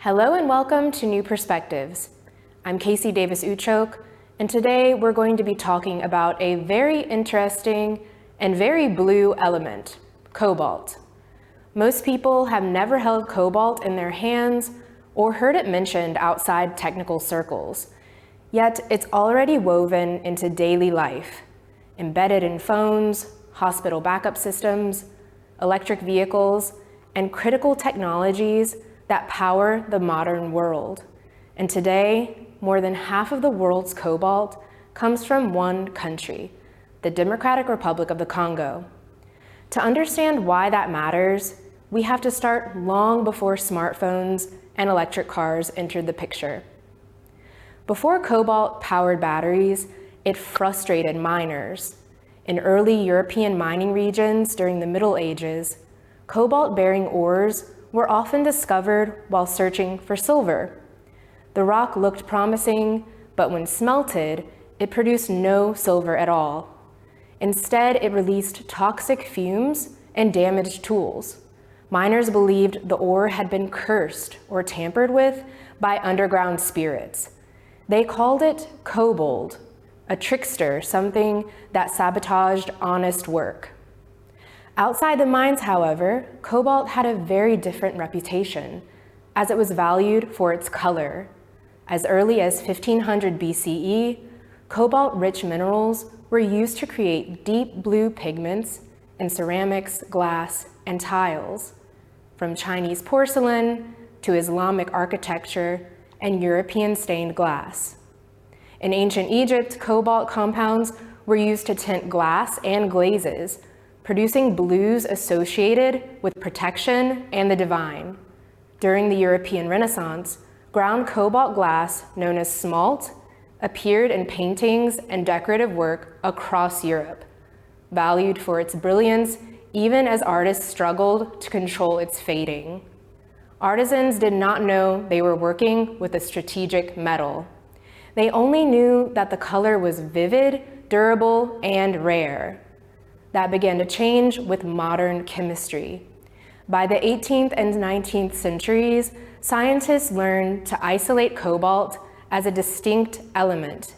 Hello and welcome to New Perspectives. I'm Casey Davis-Uchok, and today we're going to be talking about a very interesting and very blue element, cobalt. Most people have never held cobalt in their hands or heard it mentioned outside technical circles, yet it's already woven into daily life, embedded in phones, hospital backup systems, electric vehicles, and critical technologies that power the modern world. And today, more than half of the world's cobalt comes from one country, the Democratic Republic of the Congo. To understand why that matters, we have to start long before smartphones and electric cars entered the picture. Before cobalt-powered batteries, it frustrated miners. In early European mining regions during the Middle Ages, cobalt-bearing ores were often discovered while searching for silver. The rock looked promising, but when smelted, it produced no silver at all. Instead, it released toxic fumes and damaged tools. Miners believed the ore had been cursed or tampered with by underground spirits. They called it Cobalt, a trickster, something that sabotaged honest work. Outside the mines, however, cobalt had a very different reputation, as it was valued for its color. As early as 1500 BCE, cobalt-rich minerals were used to create deep blue pigments in ceramics, glass, and tiles, from Chinese porcelain to Islamic architecture and European stained glass. In ancient Egypt, cobalt compounds were used to tint glass and glazes, producing blues associated with protection and the divine. During the European Renaissance, ground cobalt glass, known as smalt, appeared in paintings and decorative work across Europe, valued for its brilliance even as artists struggled to control its fading. Artisans did not know they were working with a strategic metal. They only knew that the color was vivid, durable, and rare. That began to change with modern chemistry. By the 18th and 19th centuries, scientists learned to isolate cobalt as a distinct element.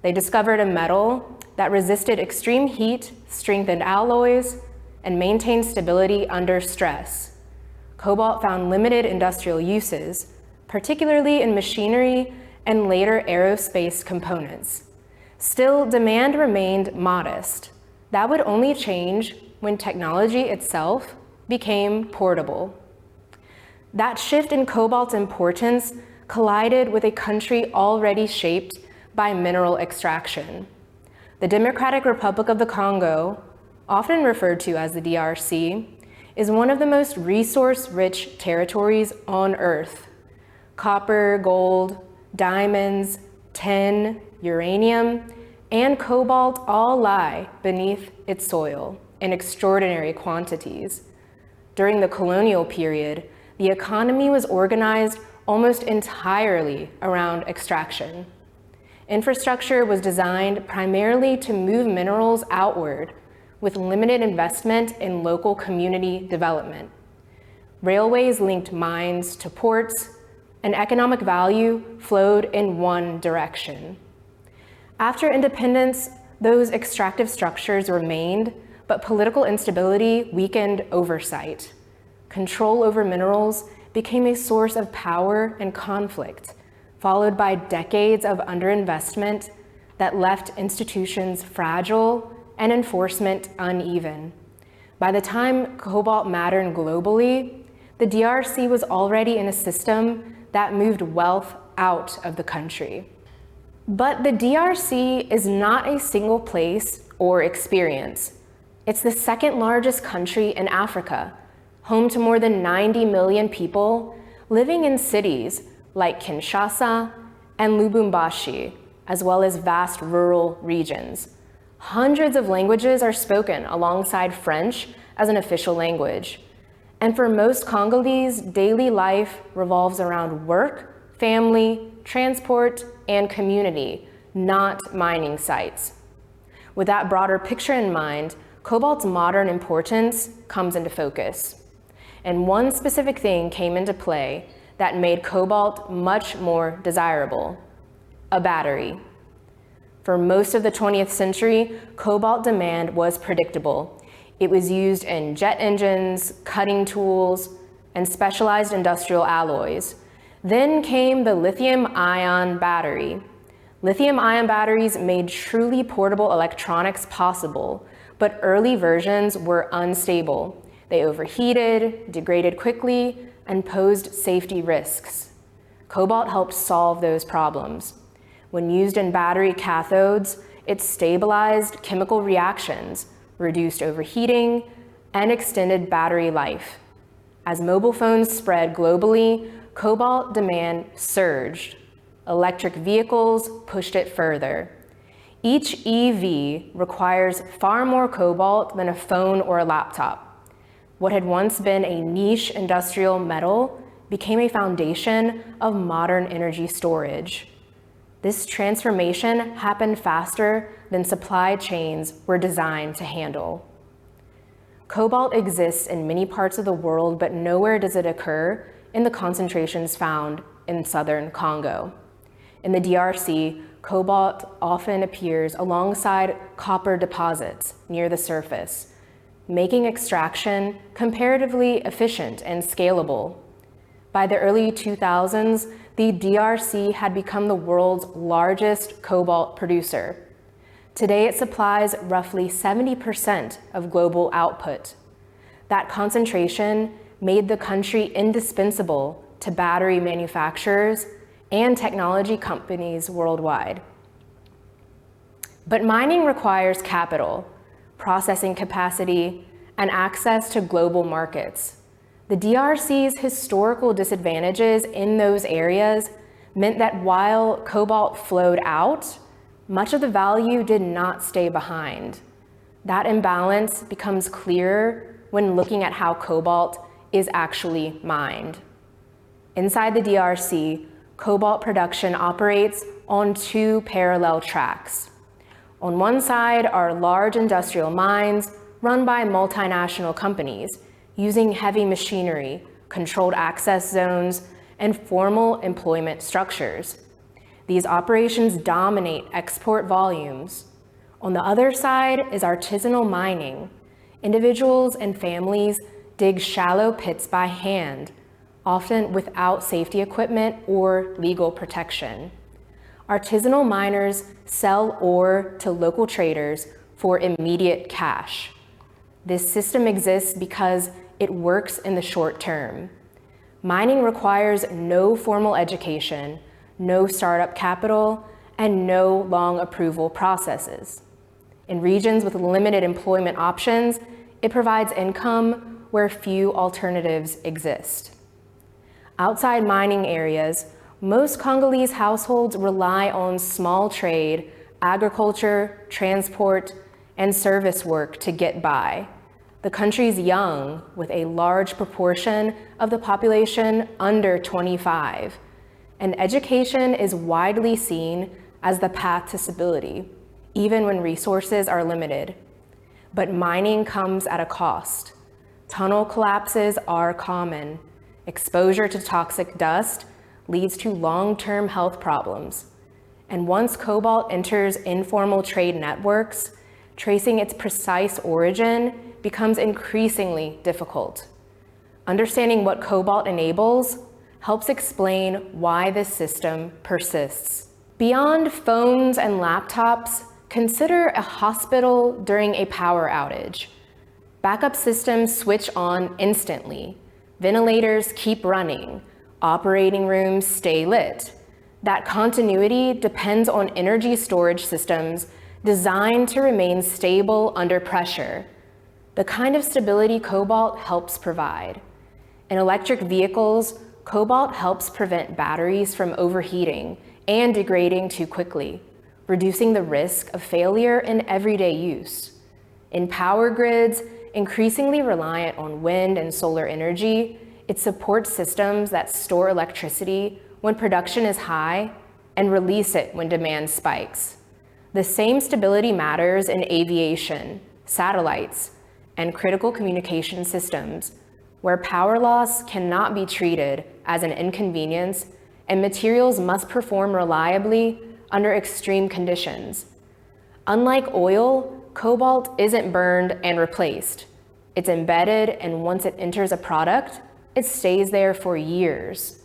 They discovered a metal that resisted extreme heat, strengthened alloys, and maintained stability under stress. Cobalt found limited industrial uses, particularly in machinery and later aerospace components. Still, demand remained modest. That would only change when technology itself became portable. That shift in cobalt's importance collided with a country already shaped by mineral extraction. The Democratic Republic of the Congo, often referred to as the DRC, is one of the most resource-rich territories on Earth. Copper, gold, diamonds, tin, uranium, and cobalt all lie beneath its soil in extraordinary quantities. During the colonial period, the economy was organized almost entirely around extraction. Infrastructure was designed primarily to move minerals outward, with limited investment in local community development. Railways linked mines to ports, and economic value flowed in one direction. After independence, those extractive structures remained, but political instability weakened oversight. Control over minerals became a source of power and conflict, followed by decades of underinvestment that left institutions fragile and enforcement uneven. By the time cobalt mattered globally, the DRC was already in a system that moved wealth out of the country. But the DRC is not a single place or experience. It's the second largest country in Africa, home to more than 90 million people living in cities like Kinshasa and Lubumbashi, as well as vast rural regions. Hundreds of languages are spoken alongside French as an official language. And for most Congolese, daily life revolves around work, family, transport, and community, not mining sites. With that broader picture in mind, cobalt's modern importance comes into focus. And one specific thing came into play that made cobalt much more desirable: a battery. For most of the 20th century, cobalt demand was predictable. It was used in jet engines, cutting tools, and specialized industrial alloys. Then came the lithium-ion battery. Lithium-ion batteries made truly portable electronics possible, but early versions were unstable. They overheated, degraded quickly, and posed safety risks. Cobalt helped solve those problems. When used in battery cathodes, it stabilized chemical reactions, reduced overheating, and extended battery life. As mobile phones spread globally, cobalt demand surged. Electric vehicles pushed it further. Each EV requires far more cobalt than a phone or a laptop. What had once been a niche industrial metal became a foundation of modern energy storage. This transformation happened faster than supply chains were designed to handle. Cobalt exists in many parts of the world, but nowhere does it occur in the concentrations found in southern Congo. In the DRC, cobalt often appears alongside copper deposits near the surface, making extraction comparatively efficient and scalable. By the early 2000s, the DRC had become the world's largest cobalt producer. Today, it supplies roughly 70% of global output. That concentration made the country indispensable to battery manufacturers and technology companies worldwide. But mining requires capital, processing capacity, and access to global markets. The DRC's historical disadvantages in those areas meant that while cobalt flowed out, much of the value did not stay behind. That imbalance becomes clearer when looking at how cobalt is actually mined. Inside the DRC, cobalt production operates on two parallel tracks. On one side are large industrial mines run by multinational companies using heavy machinery, controlled access zones, and formal employment structures. These operations dominate export volumes. On the other side is artisanal mining. Individuals and families dig shallow pits by hand, often without safety equipment or legal protection. Artisanal miners sell ore to local traders for immediate cash. This system exists because it works in the short term. Mining requires no formal education, no startup capital, and no long approval processes. In regions with limited employment options, it provides income where few alternatives exist. Outside mining areas, most Congolese households rely on small trade, agriculture, transport, and service work to get by. The country's young, with a large proportion of the population under 25, and education is widely seen as the path to stability, even when resources are limited. But mining comes at a cost. Tunnel collapses are common. Exposure to toxic dust leads to long-term health problems. And once cobalt enters informal trade networks, tracing its precise origin becomes increasingly difficult. Understanding what cobalt enables helps explain why this system persists. Beyond phones and laptops, consider a hospital during a power outage. Backup systems switch on instantly. Ventilators keep running. Operating rooms stay lit. That continuity depends on energy storage systems designed to remain stable under pressure, the kind of stability cobalt helps provide. In electric vehicles, cobalt helps prevent batteries from overheating and degrading too quickly, reducing the risk of failure in everyday use. In power grids, increasingly reliant on wind and solar energy, it supports systems that store electricity when production is high and release it when demand spikes. The same stability matters in aviation, satellites, and critical communication systems, where power loss cannot be treated as an inconvenience, and materials must perform reliably under extreme conditions. Unlike oil, cobalt isn't burned and replaced. It's embedded, and once it enters a product, it stays there for years.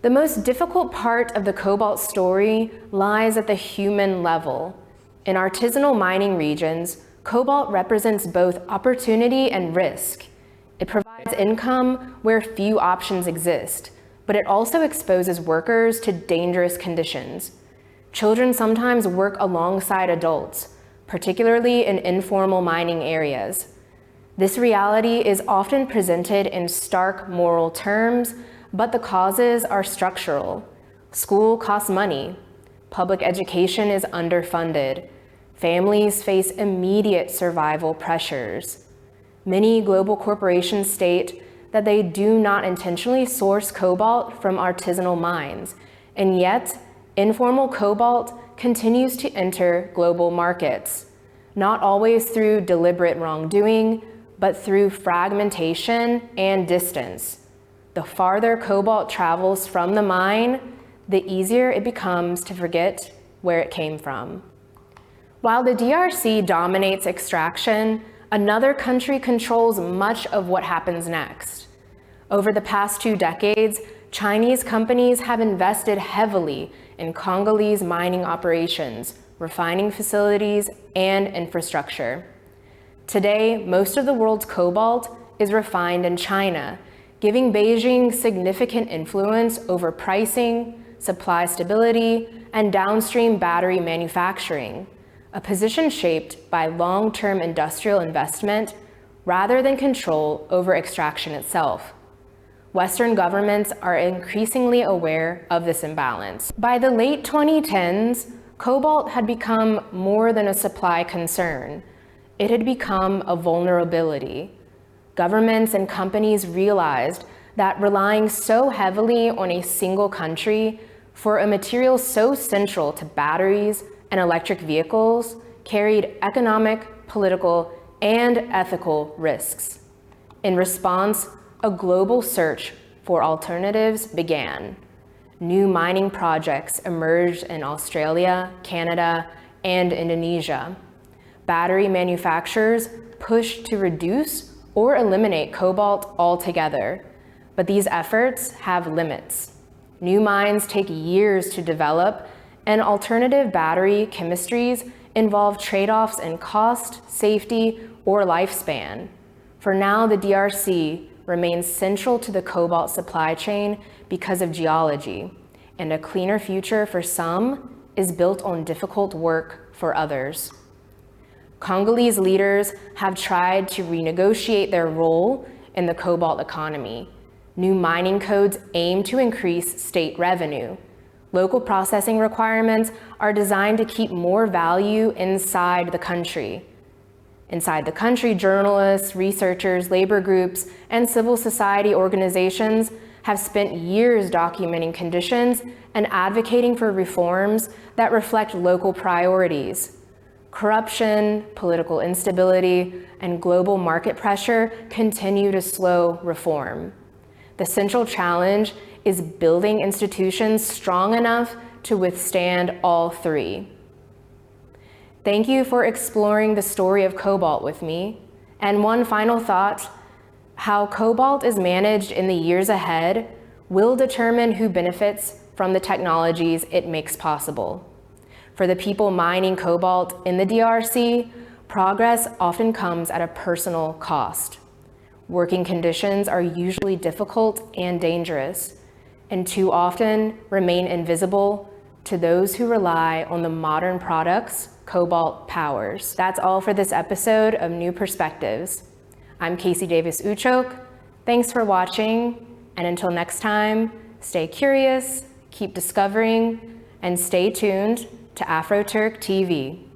The most difficult part of the cobalt story lies at the human level. In artisanal mining regions, cobalt represents both opportunity and risk. It provides income where few options exist, but it also exposes workers to dangerous conditions. Children sometimes work alongside adults, particularly in informal mining areas. This reality is often presented in stark moral terms, but the causes are structural. School costs money. Public education is underfunded. Families face immediate survival pressures. Many global corporations state that they do not intentionally source cobalt from artisanal mines, and yet informal cobalt continues to enter global markets, not always through deliberate wrongdoing, but through fragmentation and distance. The farther cobalt travels from the mine, the easier it becomes to forget where it came from. While the DRC dominates extraction, another country controls much of what happens next. Over the past 2 decades, Chinese companies have invested heavily in Congolese mining operations, refining facilities, and infrastructure. Today, most of the world's cobalt is refined in China, giving Beijing significant influence over pricing, supply stability, and downstream battery manufacturing, a position shaped by long-term industrial investment rather than control over extraction itself. Western governments are increasingly aware of this imbalance. By the late 2010s, cobalt had become more than a supply concern. It had become a vulnerability. Governments and companies realized that relying so heavily on a single country for a material so central to batteries and electric vehicles carried economic, political, and ethical risks. In response, a global search for alternatives began. New mining projects emerged in Australia, Canada, and Indonesia. Battery manufacturers pushed to reduce or eliminate cobalt altogether, but these efforts have limits. New mines take years to develop, and alternative battery chemistries involve trade-offs in cost, safety, or lifespan. For now, the DRC remains central to the cobalt supply chain because of geology, and a cleaner future for some is built on difficult work for others. Congolese leaders have tried to renegotiate their role in the cobalt economy. New mining codes aim to increase state revenue. Local processing requirements are designed to keep more value inside the country. Inside the country, journalists, researchers, labor groups, and civil society organizations have spent years documenting conditions and advocating for reforms that reflect local priorities. Corruption, political instability, and global market pressure continue to slow reform. The central challenge is building institutions strong enough to withstand all three. Thank you for exploring the story of cobalt with me. And one final thought, how cobalt is managed in the years ahead will determine who benefits from the technologies it makes possible. For the people mining cobalt in the DRC, progress often comes at a personal cost. Working conditions are usually difficult and dangerous, and too often remain invisible to those who rely on the modern products cobalt powers. That's all for this episode of New Perspectives. I'm Casey Davis Uchok. Thanks for watching, and until next time, stay curious, keep discovering, and stay tuned to AFROTURK TV.